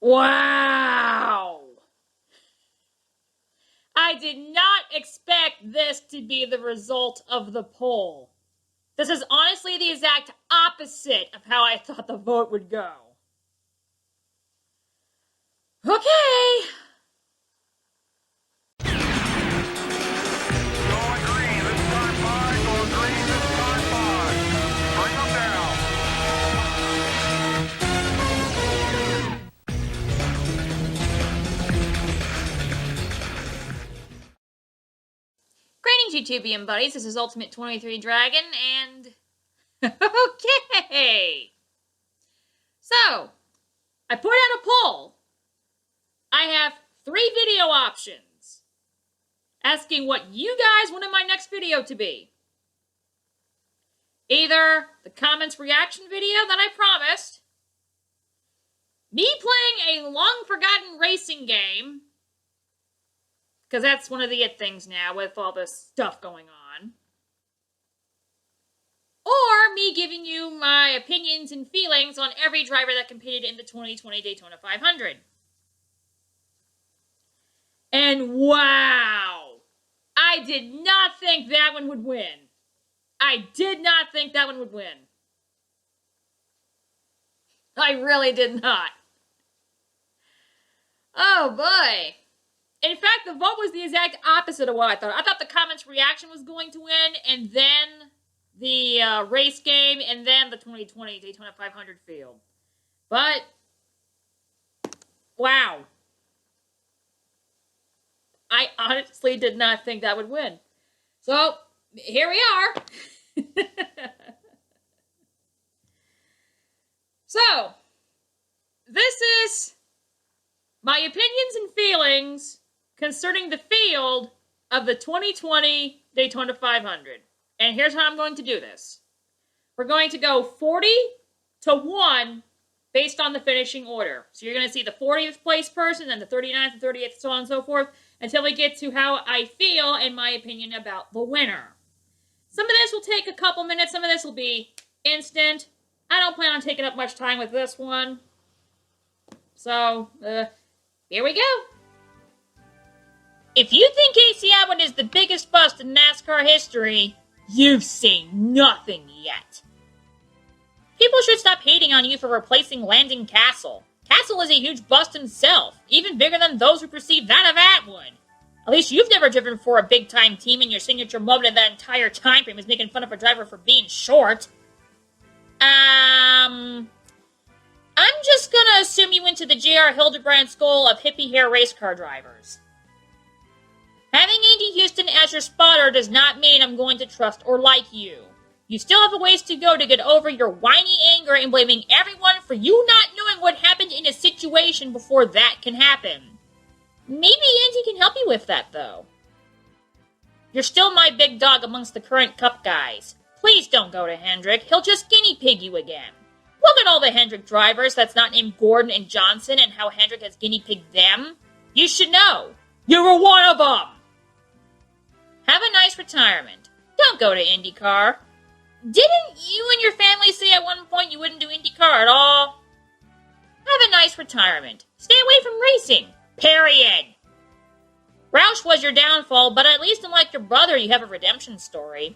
Wow! I did not expect this to be the result of the poll. This is honestly the exact opposite of how I thought the vote would go. Okay. Greetings, YouTubian buddies. This is Ultimate23Dragon, and okay. So, I put out a poll. I have 3 video options asking what you guys wanted my next video to be. Either the comments reaction video that I promised, me playing a long-forgotten racing game, because that's one of the it things now with all this stuff going on, or me giving you my opinions and feelings on every driver that competed in the 2020 Daytona 500. And wow! I did not think that one would win. I did not think that one would win. I really did not. Oh boy. In fact, the vote was the exact opposite of what I thought. I thought the comments reaction was going to win, and then the race game, and then the 2020 Daytona 500 field. But, wow. I honestly did not think that would win. So, here we are. So, this is my opinions and feelings concerning the field of the 2020 Daytona 500. And here's how I'm going to do this. We're going to go 40-1 based on the finishing order. So you're going to see the 40th place person, then the 39th and 38th, so on and so forth, until we get to how I feel and my opinion about the winner. Some of this will take a couple minutes. Some of this will be instant. I don't plan on taking up much time with this one. So, here we go. If you think Casey Atwood is the biggest bust in NASCAR history, you've seen nothing yet. People should stop hating on you for replacing Landon Castle. Castle is a huge bust himself, even bigger than those who perceive that of Atwood. At least you've never driven for a big-time team, and your signature moment in that entire time frame is making fun of a driver for being short. I'm just gonna assume you went to the J.R. Hildebrand School of hippie hair race car drivers. Having Andy Houston as your spotter does not mean I'm going to trust or like you. You still have a ways to go to get over your whiny anger and blaming everyone for you not knowing what happened in a situation before that can happen. Maybe Andy can help you with that, though. You're still my big dog amongst the current Cup guys. Please don't go to Hendrick. He'll just guinea pig you again. Look at all the Hendrick drivers that's not named Gordon and Johnson and how Hendrick has guinea pigged them. You should know. You were one of them. Have a nice retirement. Don't go to IndyCar. Didn't you and your family say at one point you wouldn't do IndyCar at all? Have a nice retirement. Stay away from racing. Period. Roush was your downfall, but at least unlike your brother, you have a redemption story.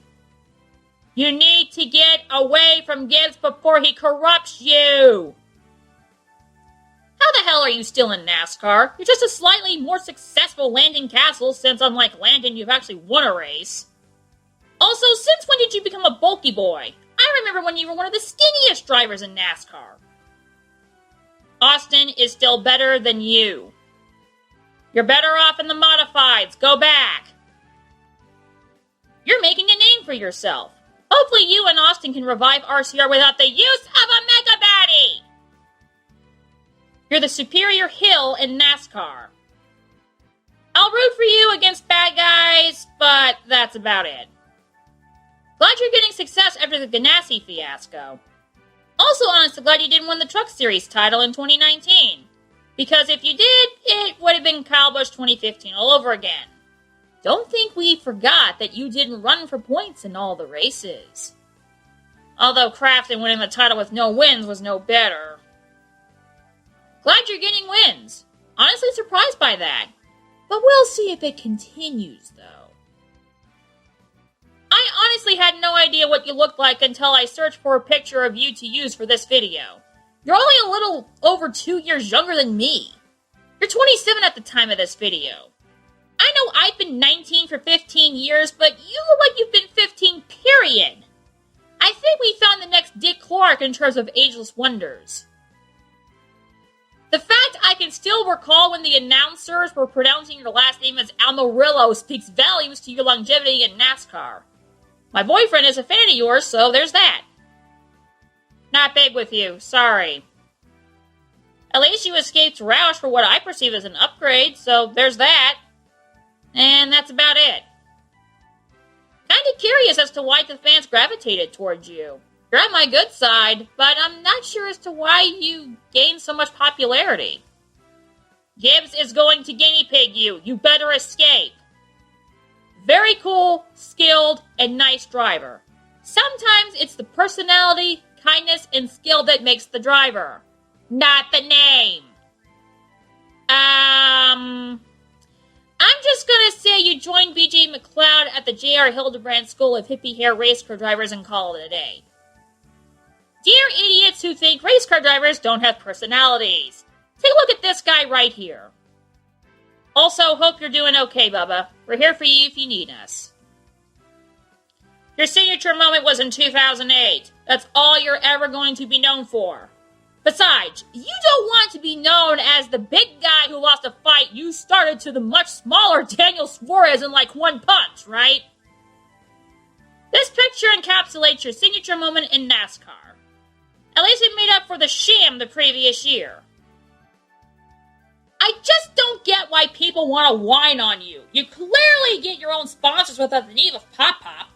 You need to get away from Gibbs before he corrupts you. How the hell are you still in NASCAR? You're just a slightly more successful Landon Castle, since unlike Landon, you've actually won a race. Also, since when did you become a bulky boy? I remember when you were one of the skinniest drivers in NASCAR. Austin is still better than you. You're better off in the modifieds. Go back. You're making a name for yourself. Hopefully you and Austin can revive RCR without the use of a Mega Baddie. You're the superior hill in NASCAR. I'll root for you against bad guys, but that's about it. Glad you're getting success after the Ganassi fiasco. Also honestly glad you didn't win the Truck Series title in 2019. Because if you did, it would have been Kyle Busch 2015 all over again. Don't think we forgot that you didn't run for points in all the races. Although Crafton winning the title with no wins was no better. Glad you're getting wins. Honestly surprised by that. But we'll see if it continues, though. I honestly had no idea what you looked like until I searched for a picture of you to use for this video. You're only a little over 2 years younger than me. You're 27 at the time of this video. I know I've been 19 for 15 years, but you look like you've been 15, period. I think we found the next Dick Clark in terms of ageless wonders. The fact I can still recall when the announcers were pronouncing your last name as Almarillo speaks volumes to your longevity in NASCAR. My boyfriend is a fan of yours, so there's that. Not big with you, sorry. At least you escaped Roush for what I perceive as an upgrade, so there's that. And that's about it. Kinda curious as to why the fans gravitated towards you. You're on my good side, but I'm not sure as to why you gained so much popularity. Gibbs is going to guinea pig you. You better escape. Very cool, skilled, and nice driver. Sometimes it's the personality, kindness, and skill that makes the driver. Not the name. I'm just gonna say you joined BJ McLeod at the J.R. Hildebrand School of Hippie Hair Race Car Drivers and call it a day. Dear idiots who think race car drivers don't have personalities. Take a look at this guy right here. Also, hope you're doing okay, Bubba. We're here for you if you need us. Your signature moment was in 2008. That's all you're ever going to be known for. Besides, you don't want to be known as the big guy who lost a fight you started to the much smaller Daniel Suarez in like one punch, right? This picture encapsulates your signature moment in NASCAR. At least it made up for the sham the previous year. I just don't get why people want to whine on you. You clearly get your own sponsors without the need of Pop-Pop.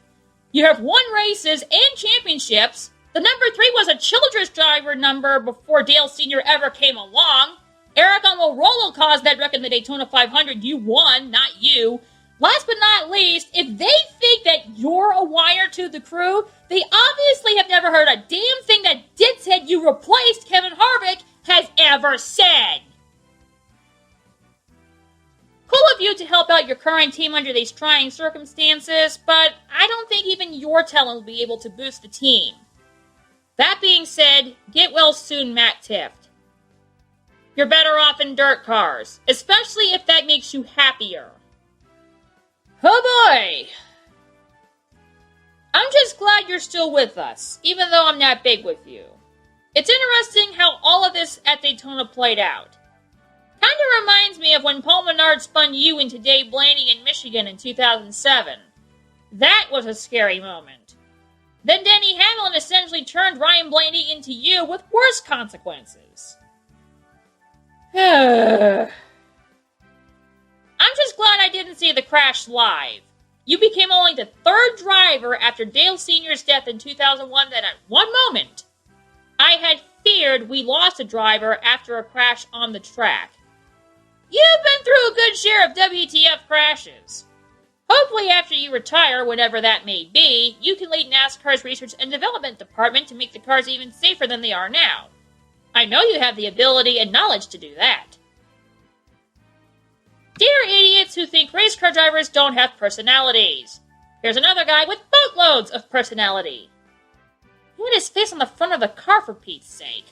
You have won races and championships. The number 3 was a Childress driver number before Dale Sr. ever came along. Eric Almirola caused that wreck in the Daytona 500. You won, not you. Last but not least, if they think that you're a whiner to the crew, they obviously have never heard a damn thing that Dickhead you replaced Kevin Harvick has ever said. Cool of you to help out your current team under these trying circumstances, but I don't think even your talent will be able to boost the team. That being said, get well soon, Matt Tift. You're better off in dirt cars, especially if that makes you happier. Oh boy! I'm just glad you're still with us, even though I'm not big with you. It's interesting how all of this at Daytona played out. Kinda reminds me of when Paul Menard spun you into Dave Blaney in Michigan in 2007. That was a scary moment. Then Denny Hamlin essentially turned Ryan Blaney into you with worse consequences. I'm just glad I didn't see the crash live. You became only the 3rd driver after Dale Sr.'s death in 2001 that at one moment, I had feared we lost a driver after a crash on the track. You've been through a good share of WTF crashes. Hopefully after you retire, whenever that may be, you can lead NASCAR's research and development department to make the cars even safer than they are now. I know you have the ability and knowledge to do that. Dear idiots who think race car drivers don't have personalities. Here's another guy with boatloads of personality. He had his face on the front of the car for Pete's sake.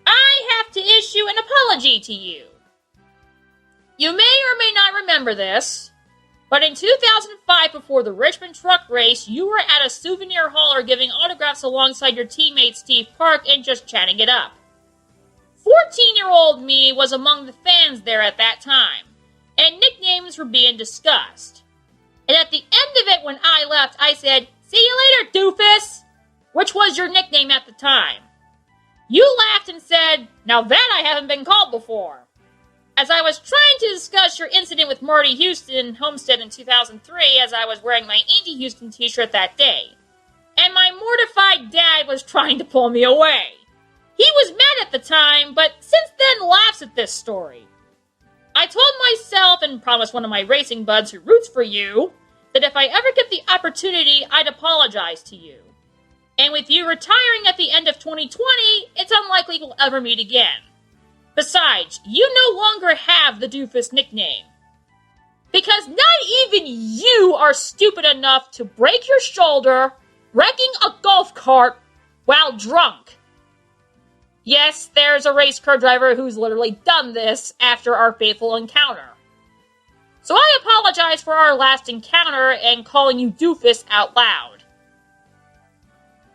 I have to issue an apology to you. You may or may not remember this, but in 2005, before the Richmond truck race, you were at a souvenir hauler giving autographs alongside your teammate Steve Park and just chatting it up. 14-year-old me was among the fans there at that time, and nicknames were being discussed. And at the end of it, when I left, I said, "See you later, doofus," which was your nickname at the time. You laughed and said, "Now that I haven't been called before." As I was trying to discuss your incident with Marty Houston in Homestead in 2003, as I was wearing my Andy Houston t-shirt that day, and my mortified dad was trying to pull me away. He was mad at the time, but since then laughs at this story. I told myself and promised one of my racing buds who roots for you that if I ever get the opportunity, I'd apologize to you. And with you retiring at the end of 2020, it's unlikely we'll ever meet again. Besides, you no longer have the Doofus nickname. Because not even you are stupid enough to break your shoulder wrecking a golf cart while drunk. Yes, there's a race car driver who's literally done this after our fateful encounter. So I apologize for our last encounter and calling you Doofus out loud.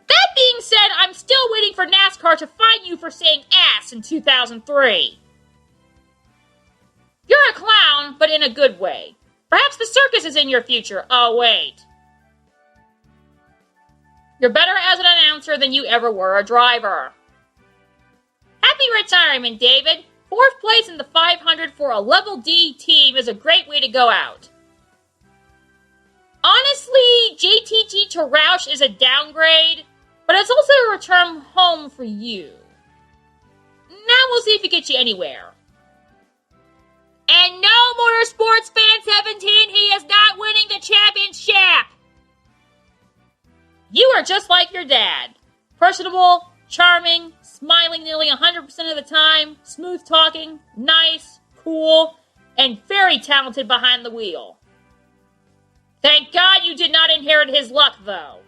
That being said, I'm still waiting for NASCAR to fine you for saying ass in 2003. You're a clown, but in a good way. Perhaps the circus is in your future. Oh, wait. You're better as an announcer than you ever were a driver. Happy retirement, David. 4th place in the 500 for a level D team is a great way to go out. Honestly, JTG to Roush is a downgrade, but it's also a return home for you. Now we'll see if it gets you anywhere. And no, Motorsports Fan 17, he is not winning the championship! You are just like your dad. Personable, charming, smiling nearly 100% of the time, smooth talking, nice, cool, and very talented behind the wheel. Thank God you did not inherit his luck, though.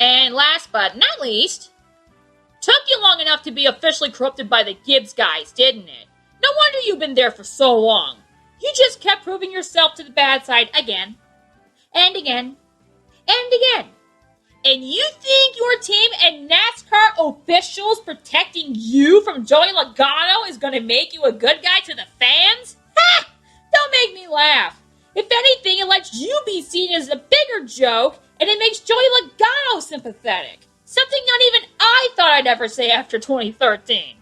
And last but not least, took you long enough to be officially corrupted by the Gibbs guys, didn't it? No wonder you've been there for so long. You just kept proving yourself to the bad side again, and again, and again. And you think your team and NASCAR officials protecting you from Joey Logano is going to make you a good guy to the fans? Ha! Don't make me laugh. If anything, it lets you be seen as a bigger joke, and it makes Joey Logano sympathetic. Something not even I thought I'd ever say after 2013.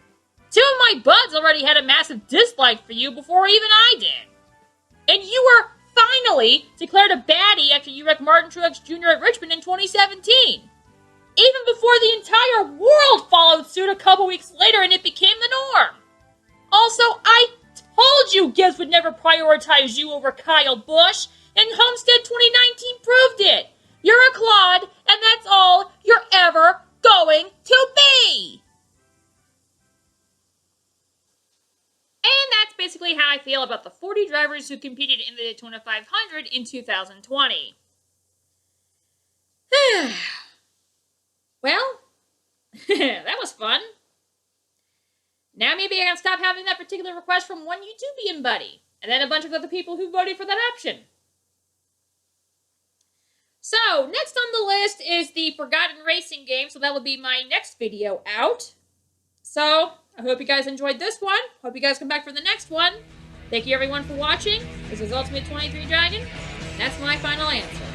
2 of my buds already had a massive dislike for you before even I did. And you were finally declared a baddie after you wrecked Martin Truex Jr. at Richmond in 2017. Even before the entire world followed suit a couple weeks later and it became the norm. Also, I told you Gibbs would never prioritize you over Kyle Busch, and Homestead 2019 proved it. You're a clod, and that's all you're ever going to be. And that's basically how I feel about the 40 drivers who competed in the Daytona 500 in 2020. Well, that was fun. Now maybe I can stop having that particular request from one YouTubian buddy, and then a bunch of other people who voted for that option. So, next on the list is the Forgotten Racing game, so that will be my next video out. So, I hope you guys enjoyed this one. Hope you guys come back for the next one. Thank you everyone for watching. This is Ultimate23Dragon. That's my final answer.